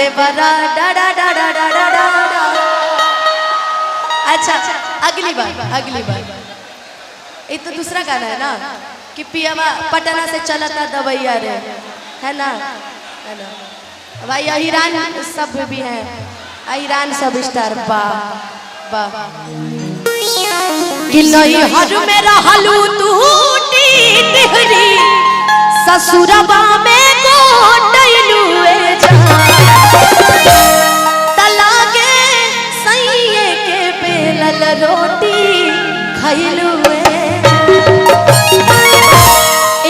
देवरा डा डा डा डा डा डा डा। अच्छा अगली बार ये तो दूसरा गाना है ना कि पियावा पटना से चला था दवैया रे, है ना भाई। ईरान सब भी हैं, ईरान सब स्टार बा कि नहीं हर में रहलू तू टिहरी ससुरबा में गोटैलू तलागे सैये के बेलल रोटी खैलू।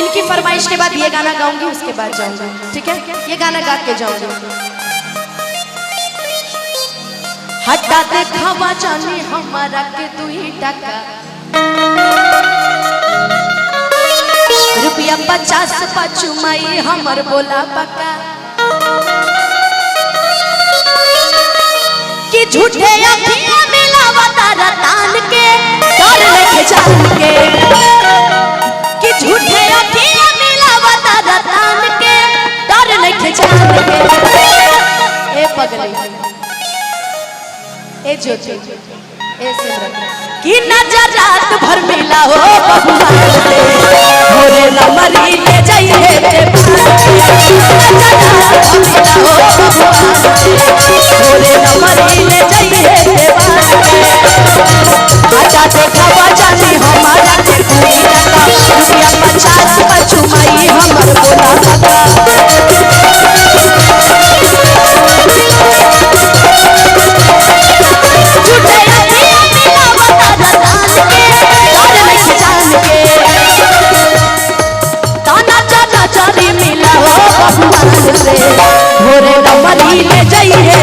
इनकी फरमाइश के बाद ये गाना गाऊंगी, उसके बाद जाऊंगी, ठीक है? ये गाना गा के जाऊंगी। हटा देखावा जानी हमारा के 2 टका रुपया 50 पचुमाई हमर बोला पका कि झूठे अखियां मिलावा तारा तान के डर लेके जान के कि झूठे अखियां मिलावा तारा तान के डर लेके जान के। ए पगली ए ज्योति ए सिमरन कि नजर रात भर मिला हो बबुआ से होरे नमरी ले जाइए ते नजर रात भर मिला हो बबुआ से होरे नमरी ले जाइए ते आजा देखावा जानी हमारा के 2 टका रुपया 50 पचुमाई हमर बोला पका होरे नमरी ले जाइए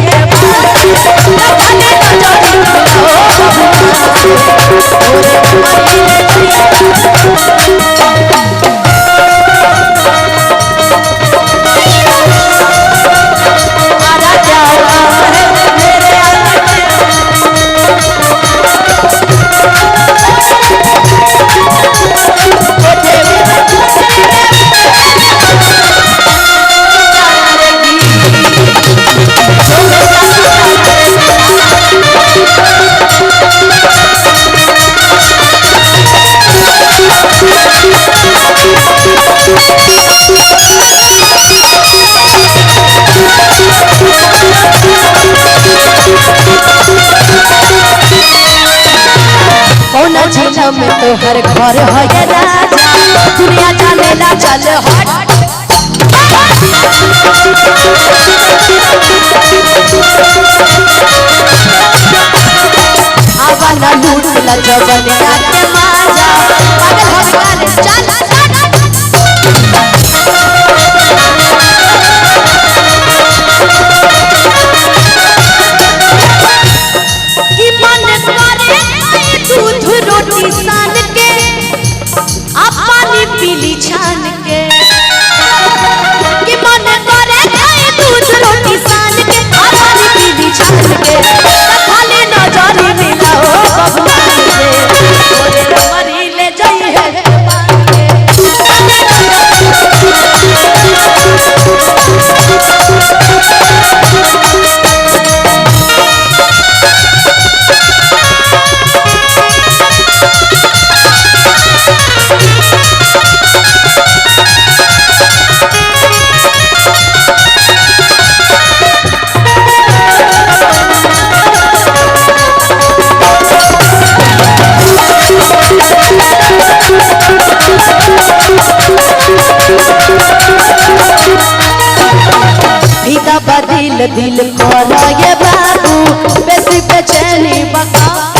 में तो हर घर है राजा दुनिया जाने ला चल हट आवाना लूट ला जवनिया के माजा पागल हकार चल कि मन करे दूध रोटी सान के पानी पीली छान के कि मन करे खाए दूध रोटी सान के पानी पीली छान के खाली नजर मिला हो बबुआ से होरे नमरी ले जाइए दिल दिल को ये बाबू बेसी बेचैनी बका